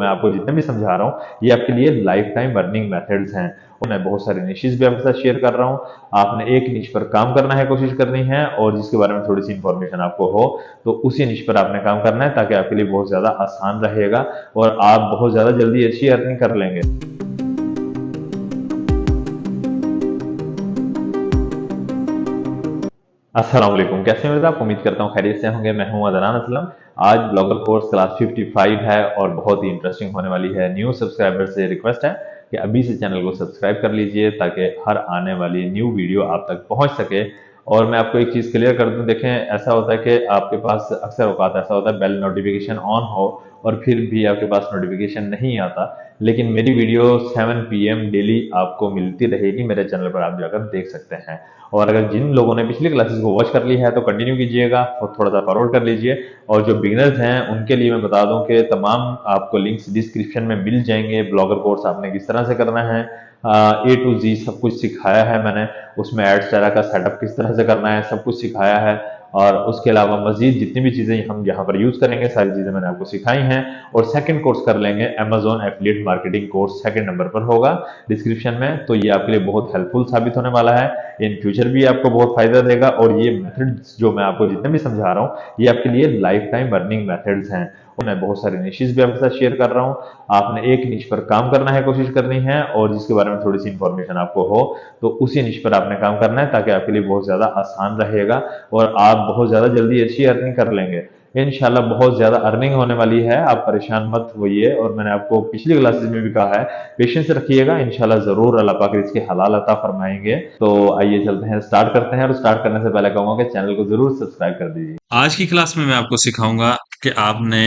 मैं आपको जितने भी समझा रहा हूँ ये आपके लिए लाइफ टाइम अर्निंग मेथड्स हैं और मैं बहुत सारे निशेस भी आपके साथ शेयर कर रहा हूँ। आपने एक निश पर काम करना है, कोशिश करनी है, और जिसके बारे में थोड़ी सी इन्फॉर्मेशन आपको हो तो उसी निश पर आपने काम करना है, ताकि आपके लिए बहुत ज़्यादा आसान रहेगा और आप बहुत ज़्यादा जल्दी अच्छी अर्निंग कर लेंगे। अस्सलाम वालेकुम, कैसे हैं आप? उम्मीद करता हूँ खैरियत से होंगे। मैं हूं अदनान असलम। आज ब्लॉगर कोर्स क्लास 55 है और बहुत ही इंटरेस्टिंग होने वाली है। न्यू सब्सक्राइबर से रिक्वेस्ट है कि अभी से चैनल को सब्सक्राइब कर लीजिए ताकि हर आने वाली न्यू वीडियो आप तक पहुंच सके। और मैं आपको एक चीज़ क्लियर कर दूं, देखें ऐसा होता है कि आपके पास अक्सर औकात ऐसा होता है बेल नोटिफिकेशन ऑन हो और फिर भी आपके पास नोटिफिकेशन नहीं आता, लेकिन मेरी वीडियो 7 PM डेली आपको मिलती रहेगी। मेरे चैनल पर आप जाकर देख सकते हैं। और अगर जिन लोगों ने पिछली क्लासेस को वॉच कर ली है तो कंटिन्यू कीजिएगा और थोड़ा सा फॉरवर्ड कर लीजिए। और जो बिगनर्स हैं उनके लिए मैं बता दूं कि तमाम आपको लिंक्स डिस्क्रिप्शन में मिल जाएंगे। ब्लॉगर कोर्स आपने किस तरह से करना है, A to Z सब कुछ सिखाया है मैंने। उसमें एड्स तरह का सेटअप किस तरह से करना है सब कुछ सिखाया है। और उसके अलावा मजीद जितनी भी चीज़ें हम यहाँ पर यूज़ करेंगे सारी चीज़ें मैंने आपको सिखाई हैं। और सेकंड कोर्स कर लेंगे Amazon affiliate marketing course, second number पर होगा डिस्क्रिप्शन में। तो ये आपके लिए बहुत हेल्पफुल साबित होने वाला है। इन फ्यूचर भी आपको बहुत फायदा देगा। और ये मेथड्स जो मैं आपको जितने भी समझा रहा हूँ ये आपके लिए लाइफ टाइम अर्निंग मेथड्स हैं। और मैं बहुत सारे निशेस भी आपके साथ शेयर कर रहा हूँ। आपने एक निश पर काम करना है, कोशिश करनी है, और जिसके बारे में थोड़ी सी इन्फॉर्मेशन आपको हो तो उसी निश पर आपने काम करना है, ताकि आपके लिए बहुत ज़्यादा आसान रहेगा और आप बहुत ज़्यादा जल्दी अच्छी अर्निंग कर लेंगे। इंशाल्लाह बहुत ज़्यादा अर्निंग होने वाली है, आप परेशान मत होइए। और मैंने आपको पिछली क्लासेस में भी कहा है पेशेंस रखिएगा, इंशाल्लाह ज़रूर अल्लाह पाक रिज़्क़ हलाल अता फरमाएंगे। तो आइए चलते हैं, स्टार्ट करते हैं। और स्टार्ट करने से पहले कहूँगा कि चैनल को ज़रूर सब्सक्राइब कर दीजिए। आज की क्लास में मैं आपको सिखाऊंगा कि आपने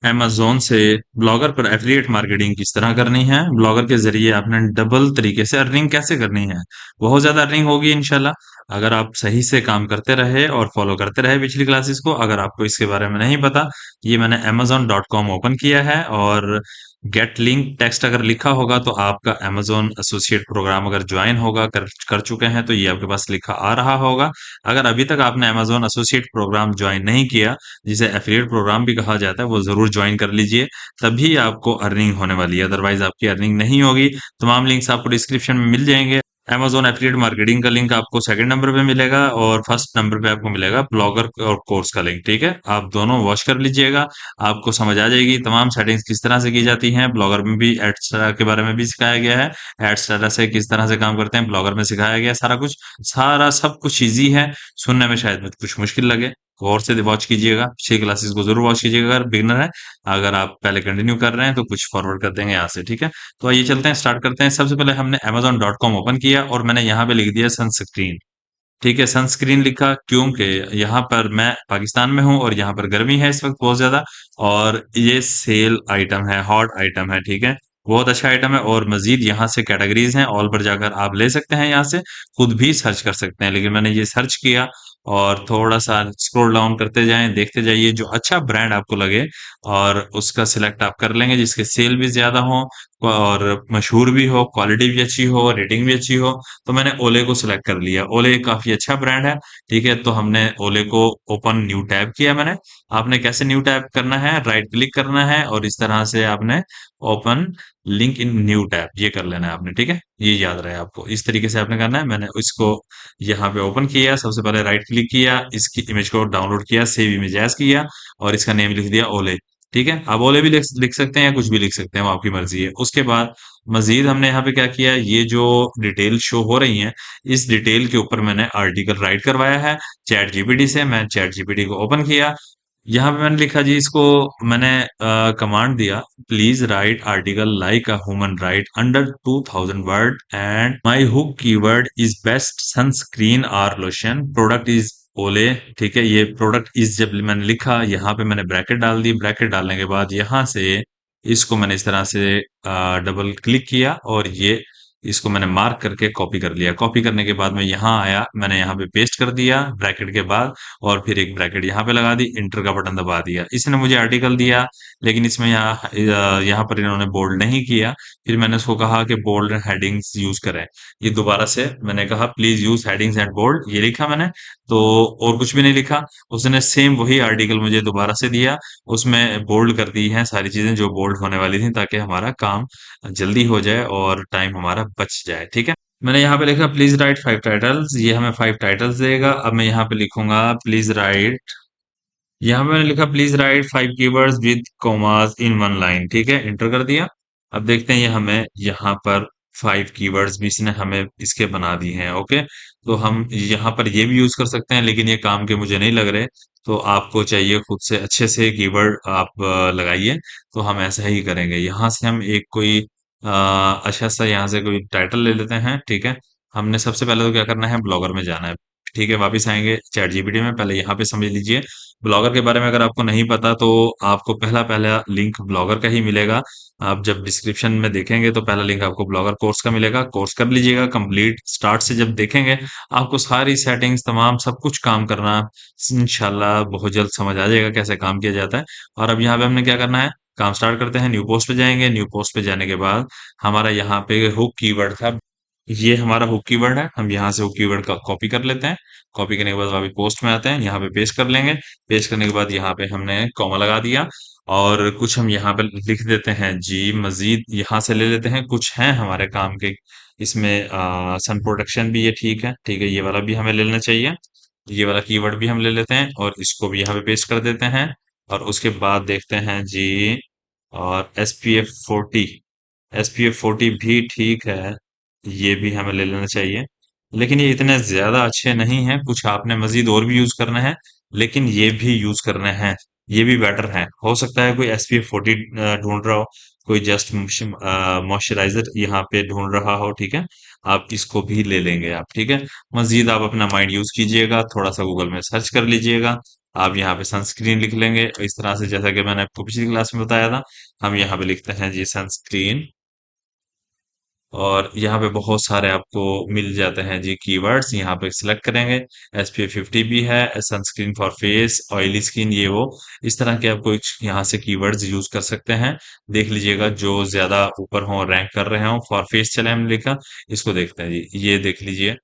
अमेज़न से ब्लॉगर पर एफिलिएट मार्केटिंग किस तरह करनी है। ब्लॉगर के ज़रिए आपने डबल तरीके से अर्निंग कैसे करनी है। बहुत ज़्यादा अर्निंग होगी इंशाल्लाह अगर आप सही से काम करते रहे और फॉलो करते रहे पिछली क्लासेस को। अगर आपको इसके बारे में नहीं पता, ये मैंने amazon.com ओपन किया है और गेट लिंक टेक्स्ट अगर लिखा होगा तो आपका अमेज़न एसोसिएट प्रोग्राम अगर ज्वाइन होगा कर कर चुके हैं तो ये आपके पास लिखा आ रहा होगा। अगर अभी तक आपने अमेज़न एसोसिएट प्रोग्राम ज्वाइन नहीं किया, जिसे एफिलिएट प्रोग्राम भी कहा जाता है, वो ज़रूर ज्वाइन कर लीजिए, तभी आपको अर्निंग होने वाली है, अदरवाइज़ आपकी अर्निंग नहीं होगी। तमाम लिंक्स आपको डिस्क्रिप्शन में मिल जाएँगे। अमेज़न एफिलिएट मार्केटिंग का लिंक आपको सेकंड नंबर पे मिलेगा और फर्स्ट नंबर पे आपको मिलेगा ब्लॉगर और कोर्स का लिंक, ठीक है? आप दोनों वॉच कर लीजिएगा, आपको समझ आ जाएगी तमाम सेटिंग्स किस तरह से की जाती हैं। ब्लॉगर में भी एड्स के बारे में भी सिखाया गया है, एड्स से किस तरह से काम करते हैं, ब्लॉगर में सिखाया गया है सारा कुछ। सारा सब कुछ ईज़ी है, सुनने में शायद कुछ मुश्किल लगे। गौर से वॉच कीजिएगा, 6 क्लासेस को ज़रूर वॉच कीजिएगा अगर बिगिनर है। अगर आप पहले कंटिन्यू कर रहे हैं तो कुछ फॉरवर्ड कर देंगे यहाँ से, ठीक है? तो आइए चलते हैं, स्टार्ट करते हैं। सबसे पहले हमने amazon.com ओपन किया और मैंने यहाँ पे लिख दिया सनस्क्रीन, ठीक है? सनस्क्रीन लिखा क्योंकि यहाँ पर मैं पाकिस्तान में हूँ और यहाँ पर गर्मी है इस वक़्त बहुत ज़्यादा, और ये सेल आइटम है, हॉट आइटम है, ठीक है? बहुत अच्छा आइटम है और मज़ीद यहाँ से कैटेगरीज़ हैं, ऑल पर जाकर आप ले सकते हैं यहाँ से, खुद भी सर्च कर सकते हैं। लेकिन मैंने ये सर्च किया और थोड़ा-सा स्क्रॉल डाउन करते जाएँ, देखते जाइए, जो अच्छा ब्रांड आपको लगे और उसका सिलेक्ट आप कर लेंगे, जिसके सेल भी ज़्यादा हो और मशहूर भी हो, क्वालिटी भी अच्छी हो, रेटिंग भी अच्छी हो। तो मैंने ओले को सिलेक्ट कर लिया। ओले काफ़ी अच्छा ब्रांड है, ठीक है? तो हमने ओले को ओपन न्यू टैब किया मैंने। आपने कैसे न्यू टैब करना है, राइट क्लिक करना है और इस तरह से आपने open link in new tab ये कर लेना है आपने, ठीक है? ये याद रहे आपको, इस तरीके से आपने करना है। मैंने इसको यहाँ पे ओपन किया, सबसे पहले राइट क्लिक किया, इसकी इमेज को डाउनलोड किया, सेव इमेज एज़ किया और इसका नेम लिख दिया ओले, ठीक है? आप ओले भी लिख लिख सकते हैं या कुछ भी लिख सकते हैं, वो आपकी मर्ज़ी है। उसके बाद मज़ीद हमने यहाँ पे क्या किया, ये जो डिटेल शो हो रही हैं, इस डिटेल के ऊपर मैंने आर्टिकल राइट करवाया है चैट जीपीटी से। मैं चैट जीपीटी को ओपन किया, यहाँ पे मैंने लिखा जी, इसको मैंने कमांड दिया, please right article like a human right under 2000 word and my hook keyword is best sunscreen और लोशन, प्रोडक्ट इज ओले, ठीक है? ये प्रोडक्ट इज जब मैंने लिखा, यहाँ पे मैंने ब्रैकेट डाल दी। ब्रैकेट डालने के बाद यहाँ से इसको मैंने इस तरह से डबल क्लिक किया और ये इसको मैंने मार्क करके कॉपी कर लिया। कॉपी करने के बाद मैं यहाँ आया, मैंने यहाँ पे पेस्ट कर दिया ब्रैकेट के बाद, और फिर एक ब्रैकेट यहाँ पे लगा दी, इंटर का बटन दबा दिया। इसने मुझे आर्टिकल दिया, लेकिन इसमें यहाँ पर इन्होंने बोल्ड नहीं किया। फिर मैंने उसको कहा कि बोल्ड हेडिंग्स यूज करें। ये दोबारा से मैंने कहा please use headings and bold, ये लिखा मैंने, तो और कुछ भी नहीं लिखा। उसने सेम वही आर्टिकल मुझे दोबारा से दिया, उसमें बोल्ड कर दी हैं सारी चीजें जो बोल्ड होने वाली थी, ताकि हमारा काम जल्दी हो जाए और टाइम हमारा बच जाए। ठीक है, मैंने यहाँ पे लिखा प्लीज राइट 5 टाइटल्स, ये हमें 5 टाइटल्स देगा। अब मैं यहाँ पे लिखूंगा प्लीज राइट, यहाँ पे मैंने लिखा please right 5 keywords with commas in 1 line. ठीक है, इंटर कर दिया। अब देखते हैं ये हमें यहाँ पर 5 कीवर्ड्स भी इसने हमें इसके बना दी हैं। ओके, तो हम यहाँ पर ये भी यूज कर सकते हैं, लेकिन ये काम के मुझे नहीं लग रहे। तो आपको चाहिए खुद से अच्छे से कीवर्ड आप लगाइए। तो हम ऐसा ही करेंगे, यहाँ से हम एक कोई अच्छा सा यहाँ से कोई टाइटल ले लेते हैं। ठीक है, हमने सबसे पहले तो क्या करना है, ब्लॉगर में जाना है। ठीक है, वापस आएंगे चैट जीपीटी में। पहले यहाँ पे समझ लीजिए ब्लॉगर के बारे में, अगर आपको नहीं पता तो आपको पहला पहला लिंक ब्लॉगर का ही मिलेगा। आप जब डिस्क्रिप्शन में देखेंगे तो पहला लिंक आपको ब्लॉगर कोर्स का मिलेगा, कोर्स कर लीजिएगा कंप्लीट। स्टार्ट से जब देखेंगे आपको सारी सेटिंग्स तमाम सब कुछ काम करना इंशाल्लाह बहुत जल्द समझ आ जाएगा कैसे काम किया जाता है। और अब यहाँ पे हमने क्या करना है, काम स्टार्ट करते हैं। न्यू पोस्ट पे जाएंगे, न्यू पोस्ट पे जाने के बाद हमारा यहाँ पे हुक कीवर्ड था, ये हमारा हुक कीवर्ड है। हम यहाँ से हुक कीवर्ड का कॉपी कर लेते हैं। कॉपी करने के बाद वापस पोस्ट में आते हैं, यहाँ पे पेस्ट कर लेंगे। पेस्ट करने के बाद यहाँ पे हमने कॉमा लगा दिया, और कुछ हम यहाँ पे लिख देते हैं जी। मजीद यहाँ से ले लेते हैं, कुछ हैं हमारे काम के इसमें, सन प्रोटेक्शन भी, ये ठीक है। ठीक है, ये वाला भी हमें ले लेना चाहिए। ये वाला कीवर्ड भी हम ले लेते हैं और इसको भी यहाँ पे पेस्ट कर देते हैं। और उसके बाद देखते हैं जी, और SPF 40, SPF 40 भी ठीक है, ये भी हमें ले लेना चाहिए। लेकिन ये इतने ज्यादा अच्छे नहीं हैं, कुछ आपने मजीद और भी यूज करना है, लेकिन ये भी यूज करने हैं, ये भी बेटर है। हो सकता है कोई SPF 40 ढूंढ रहा हो, कोई जस्ट मॉइस्चराइजर यहाँ पे ढूंढ रहा हो। ठीक है, आप इसको भी ले लेंगे आप। ठीक है, मजीद आप अपना माइंड यूज कीजिएगा, थोड़ा सा गूगल में सर्च कर लीजिएगा। आप यहाँ पे सनस्क्रीन लिख लेंगे इस तरह से, जैसा कि मैंने आपको पिछली क्लास में बताया था। हम यहाँ पे लिखते हैं जी सनस्क्रीन, और यहाँ पे बहुत सारे आपको मिल जाते हैं जी कीवर्ड्स, यहाँ पे सिलेक्ट करेंगे। SPF 50 भी है, sunscreen for face, oily skin, ये वो इस तरह के आपको यहाँ से कीवर्ड्स यूज कर सकते हैं। देख लीजिएगा जो ज्यादा ऊपर हो, रैंक कर रहे हो। फॉर फेस चले हमने लिखा, इसको देखते हैं जी, ये देख लीजिए।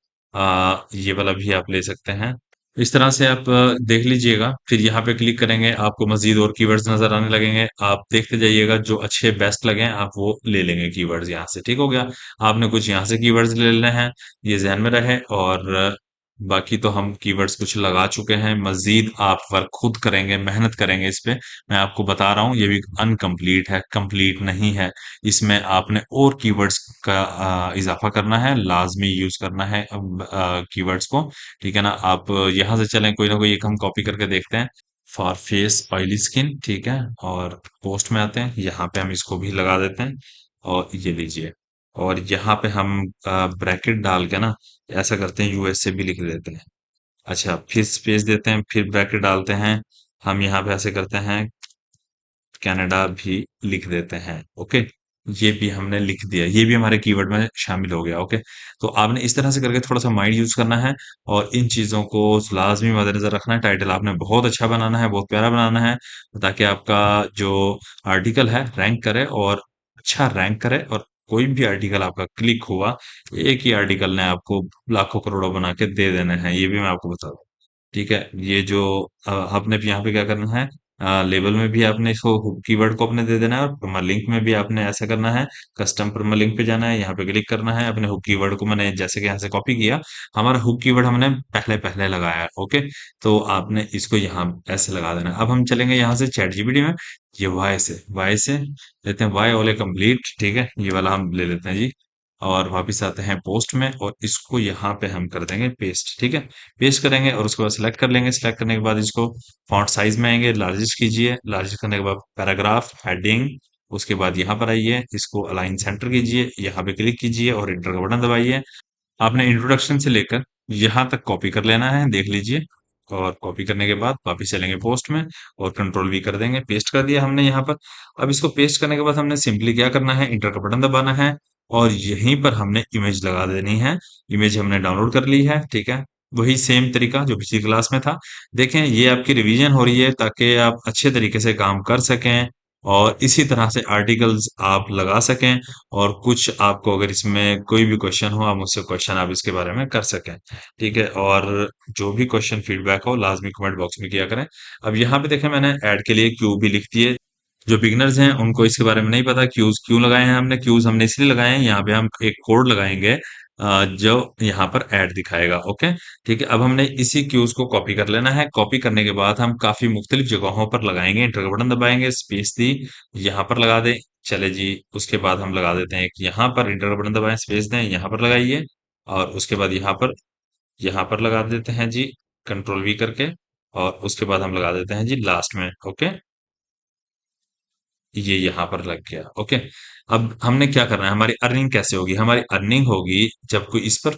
ये वाला भी आप ले सकते हैं। इस तरह से आप देख लीजिएगा। फिर यहाँ पे क्लिक करेंगे, आपको मजीद और कीवर्ड्स नजर आने लगेंगे, आप देखते जाइएगा, जो अच्छे बेस्ट लगे आप वो ले लेंगे कीवर्ड्स यहाँ से। ठीक हो गया, आपने कुछ यहाँ से कीवर्ड्स ले लेने हैं, ये ध्यान में रहे। और बाकी तो हम कीवर्ड्स कुछ लगा चुके हैं, मजीद आप वर्क खुद करेंगे, मेहनत करेंगे इस पे। मैं आपको बता रहा हूँ ये भी अनकम्प्लीट है, कंप्लीट नहीं है। इसमें आपने और कीवर्ड्स का इजाफा करना है, लाजमी यूज करना है कीवर्ड्स को। ठीक है ना, आप यहाँ से चलें, कोई ना कोई एक हम कॉपी करके देखते हैं। फॉर फेस ऑयली स्किन, ठीक है, और पोस्ट में आते हैं, यहाँ पे हम इसको भी लगा देते हैं। और ये लीजिए, और यहाँ पे हम ब्रैकेट डाल के ना ऐसा करते हैं, USA भी लिख देते हैं। अच्छा, फिर स्पेस देते हैं, फिर ब्रैकेट डालते हैं। हम यहाँ पे ऐसे करते हैं, कनाडा भी लिख देते हैं। ओके, ये भी हमने लिख दिया, ये भी हमारे कीवर्ड में शामिल हो गया। ओके, तो आपने इस तरह से करके थोड़ा सा माइंड यूज करना है, और इन चीजों को लाजमी मद्देनजर रखना है। टाइटल आपने बहुत अच्छा बनाना है, बहुत प्यारा बनाना है, ताकि आपका जो आर्टिकल है रैंक करे, और अच्छा रैंक करे। और कोई भी आर्टिकल आपका क्लिक हुआ, एक ही आर्टिकल ने आपको लाखों करोड़ों बना के दे देने हैं, ये भी मैं आपको बता दूं। ठीक है, ये जो आपने भी यहाँ पे क्या करना है, लेबल में भी आपने इसको हुक कीवर्ड को अपने दे देना है, और परमालिंक में भी आपने ऐसा करना है। कस्टम परमालिंक पे जाना है, यहाँ पे क्लिक करना है, अपने हुक कीवर्ड को मैंने जैसे कि यहाँ से कॉपी किया, हमारा हुक कीवर्ड हमने पहले पहले लगाया है। ओके, तो आपने इसको यहाँ ऐसे लगा देना है। अब हम चलेंगे यहाँ से चैट जीपीटी में, ये वाई से लेते हैं, वाई ओले कंप्लीट। ठीक है, ये वाला हम ले लेते हैं जी, और वापिस आते हैं पोस्ट में, और इसको यहाँ पे हम कर देंगे पेस्ट। ठीक है, पेस्ट करेंगे और उसके बाद सिलेक्ट कर लेंगे। सिलेक्ट करने के बाद इसको फॉन्ट साइज में आएंगे, लार्जेस्ट कीजिए। लार्जेस्ट करने के बाद पैराग्राफ हेडिंग, उसके बाद यहाँ पर आइए, इसको अलाइन सेंटर कीजिए, यहाँ पे क्लिक कीजिए और इंटर का बटन दबाइए। आपने इंट्रोडक्शन से लेकर यहाँ तक कॉपी कर लेना है, देख लीजिए। और कॉपी करने के बाद वापिस चलेंगे पोस्ट में, और कंट्रोल V कर देंगे, पेस्ट कर दिया हमने यहाँ पर। अब इसको पेस्ट करने के बाद हमने सिंपली क्या करना है, इंटर का बटन दबाना है, और यहीं पर हमने इमेज लगा देनी है। इमेज हमने डाउनलोड कर ली है, ठीक है। वही सेम तरीका जो पिछली क्लास में था। देखें, ये आपकी रिवीजन हो रही है ताकि आप अच्छे तरीके से काम कर सकें और इसी तरह से आर्टिकल्स आप लगा सकें। और कुछ आपको अगर इसमें कोई भी क्वेश्चन हो, आप मुझसे क्वेश्चन आप इसके बारे में कर सकें, ठीक है। और जो भी क्वेश्चन फीडबैक हो लाजमी कमेंट बॉक्स में किया करें। अब यहाँ पे देखें, मैंने ऐड के लिए क्यू भी लिख दिए। जो बिगिनर्स हैं उनको इसके बारे में नहीं पता क्यूज क्यों लगाए हैं हमने। क्यूज हमने इसलिए लगाए हैं, यहाँ पे हम एक कोड लगाएंगे जो यहाँ पर ऐड दिखाएगा। ओके, ठीक है। अब हमने इसी क्यूज को कॉपी कर लेना है। कॉपी करने के बाद हम काफी मुख्तलिफ जगहों पर लगाएंगे। इंटर का बटन दबाएंगे, स्पेस दी, यहाँ पर लगा दें। चले जी, उसके बाद हम लगा देते हैं कि यहाँ पर इंटर का बटन दबाएं, स्पेस दें, यहाँ पर लगाइए। और उसके बाद यहाँ पर लगा देते हैं जी, कंट्रोल वी करके। और उसके बाद हम लगा देते हैं जी लास्ट में। ओके, ये यहाँ पर लग गया। ओके, अब हमने क्या करना है, हमारी अर्निंग कैसे होगी? हमारी अर्निंग होगी जब कोई इस पर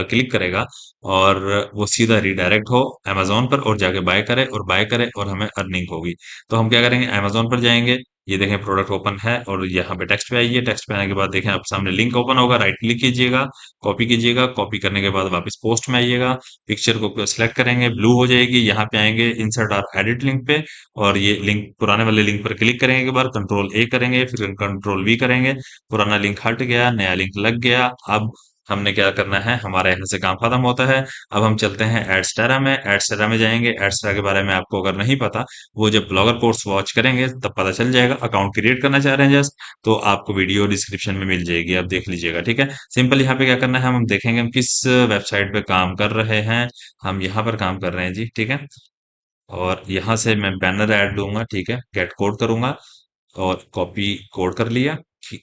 क्लिक करेगा और वो सीधा रिडायरेक्ट हो अमेज़न पर और जाके बाय करे और बाय करे और हमें अर्निंग होगी। तो हम क्या करेंगे, अमेज़न पर जाएंगे। ये देखें, प्रोडक्ट ओपन है और यहाँ पे टेक्स्ट पे आइए। टेक्स्ट पे आने के बाद देखें, आप सामने लिंक ओपन होगा, राइट क्लिक कीजिएगा, कॉपी कीजिएगा। कॉपी करने के बाद वापस पोस्ट में आइएगा, पिक्चर को सिलेक्ट करेंगे, ब्लू हो जाएगी। यहाँ पे आएंगे इंसर्ट और एडिट लिंक पे, और ये लिंक, पुराने वाले लिंक पर क्लिक करेंगे, एक बार कंट्रोल ए करेंगे, फिर कंट्रोल वी करेंगे। पुराना लिंक हट गया, नया लिंक लग गया। अब हमने क्या करना है, हमारे यहाँ से काम खत्म होता है। अब हम चलते हैं एडस्टेरा में। एडस्टेरा में जाएंगे। एडस्टेरा के बारे में आपको अगर नहीं पता, वो जब ब्लॉगर कोर्स वॉच करेंगे तब पता चल जाएगा। अकाउंट क्रिएट करना चाह रहे हैं जस्ट, तो आपको वीडियो डिस्क्रिप्शन में मिल जाएगी, आप देख लीजिएगा, ठीक है। सिंपल यहाँ पे क्या करना है, हम देखेंगे हम किस वेबसाइट पे काम कर रहे हैं। हम यहाँ पर काम कर रहे हैं जी, ठीक है। और यहाँ से मैं बैनर ऐड लूंगा, ठीक है, गेट कोड करूंगा और कॉपी कोड कर लिया।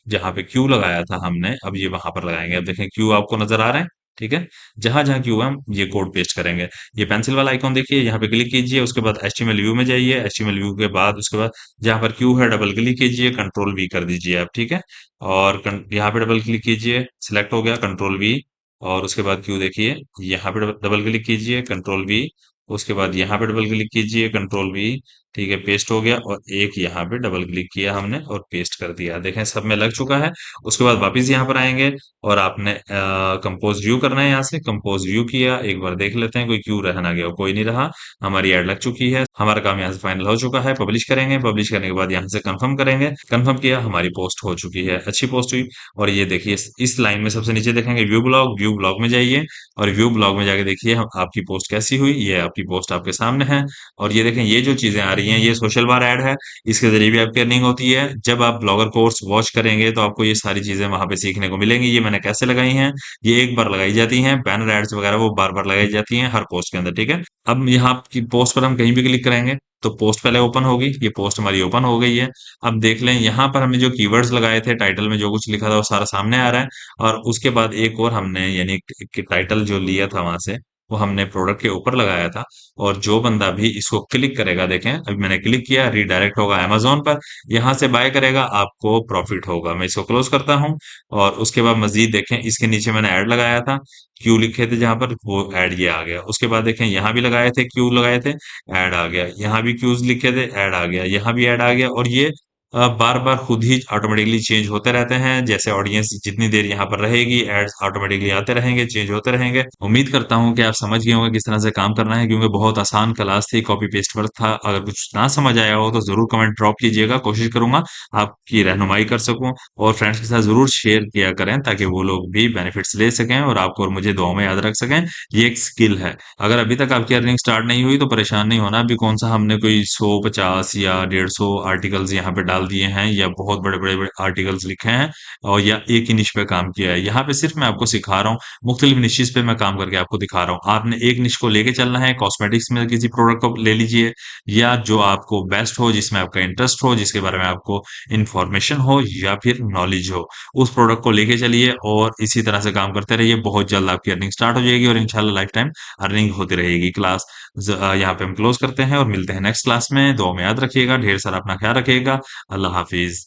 जहां पे क्यू लगाया था हमने, अब ये वहां पर लगाएंगे। अब देखें, क्यू आपको नजर आ रहे हैं, ठीक है। जहां जहां क्यू है हम ये कोड पेस्ट करेंगे। ये पेंसिल वाला आइकॉन देखिए, यहाँ पे क्लिक कीजिए, उसके बाद एचटीएमएल व्यू में जाइए। एचटीएमएल व्यू के बाद उसके बाद जहां पर क्यू है डबल क्लिक कीजिए, कंट्रोल वी कर दीजिए आप, ठीक है। और यहाँ पे डबल क्लिक कीजिए, सिलेक्ट हो गया, कंट्रोल वी। और उसके बाद क्यू देखिए, यहाँ पे डबल क्लिक कीजिए, कंट्रोल वी। उसके बाद यहाँ पे डबल क्लिक कीजिए, कंट्रोल वी, ठीक है, पेस्ट हो गया। और एक यहाँ पे डबल क्लिक किया हमने और पेस्ट कर दिया, देखें सब में लग चुका है। उसके बाद वापस यहाँ पर आएंगे और आपने कंपोज व्यू करना है। यहाँ से कंपोज व्यू किया, एक बार देख लेते हैं कोई क्यों रह ना गया हो। कोई नहीं रहा, हमारी ऐड लग चुकी है, हमारा काम यहाँ से फाइनल हो चुका है। पब्लिश करेंगे, पब्लिश करने के बाद यहाँ से कंफर्म करेंगे। कंफर्म किया, हमारी पोस्ट हो चुकी है, अच्छी पोस्ट हुई। और ये देखिए, इस लाइन में सबसे नीचे देखेंगे व्यू ब्लॉग। व्यू ब्लॉग में जाइए और व्यू ब्लॉग में जाके देखिए हम आपकी पोस्ट कैसी हुई। ये आपकी पोस्ट आपके सामने है। और ये देखें, ये जो चीजें आ रही हैं, ये सोशल बार ऐड है। इसके जरिए भी आपकी अर्निंग होती है। जब आप ब्लॉगर कोर्स वॉच करेंगे तो आपको ये सारी चीजें वहां पे सीखने को मिलेंगी। ये मैंने कैसे लगाई हैं, ये एक बार लगाई जाती हैं। बैनर एड्स वगैरह वो बार बार लगाई जाती हैं हर पोस्ट के अंदर, ठीक है। अब यहाँ की पोस्ट पर हम कहीं भी क्लिक करेंगे तो पोस्ट पहले ओपन होगी। ये पोस्ट हमारी ओपन हो गई है। अब देख लें, यहाँ पर हमने जो कीवर्ड्स लगाए थे, टाइटल में जो कुछ लिखा था वो सारा सामने आ रहा है। और उसके बाद एक और हमने, यानी टाइटल जो लिया था वहां से, वो हमने प्रोडक्ट के ऊपर लगाया था। और जो बंदा भी इसको क्लिक करेगा, देखें अभी मैंने क्लिक किया, रीडायरेक्ट होगा अमेज़न पर। यहाँ से बाय करेगा, आपको प्रॉफिट होगा। मैं इसको क्लोज करता हूँ। और उसके बाद मजीद देखें, इसके नीचे मैंने ऐड लगाया था, क्यू लिखे थे जहां पर, वो ऐड ये आ गया। उसके बाद देखें, यहाँ भी लगाए थे, क्यू लगाए थे, ऐड आ गया। यहाँ भी क्यूज लिखे थे, ऐड आ गया। यहाँ भी ऐड आ गया। और ये बार बार खुद ही ऑटोमेटिकली चेंज होते रहते हैं। जैसे ऑडियंस जितनी देर यहाँ पर रहेगी, एड्स ऑटोमेटिकली आते रहेंगे, चेंज होते रहेंगे। उम्मीद करता हूँ कि आप समझ गए होंगे किस तरह से काम करना है, क्योंकि बहुत आसान क्लास थी, कॉपी पेस्ट वर्क था। अगर कुछ ना समझ आया हो तो जरूर कमेंट ड्रॉप कीजिएगा, कोशिश करूंगा आपकी रहनुमाई कर सकूं। और फ्रेंड्स के साथ जरूर शेयर किया करें ताकि वो लोग भी बेनिफिट्स ले सकें और आपको और मुझे दुआ में याद रख सकें। ये एक स्किल है। अगर अभी तक आपकी अर्निंग स्टार्ट नहीं हुई तो परेशान नहीं होना। अभी कौन सा हमने कोई 150 या 150 आर्टिकल्स यहाँ पे डाल दिए हैं, या बहुत बड़े बड़े बड़े आर्टिकल्स लिखे हैं, और या एक ही निश पे काम किया है। यहाँ पे सिर्फ मैं आपको सिखा रहा हूँ, मुख्तलिफ निशेस पे मैं काम करके आपको दिखा रहा हूँ। आपने एक निश को लेके चलना है। कॉस्मेटिक्स में किसी प्रोडक्ट को ले लीजिए, या जो आपको बेस्ट हो, जिसमें आपका इंटरेस्ट हो, जिसके बारे में आपको इंफॉर्मेशन हो या फिर नॉलेज हो, उस प्रोडक्ट को लेके चलिए और इसी तरह से काम करते रहिए। बहुत जल्द आपकी अर्निंग स्टार्ट हो जाएगी और इंशाल्लाह लाइफ टाइम अर्निंग होती रहेगी। क्लास यहाँ पे हम क्लोज करते हैं और मिलते हैं नेक्स्ट क्लास में। दुआ में याद रखिएगा, ढेर सारा अपना ख्याल रखिएगा। अल्लाह हाफिज।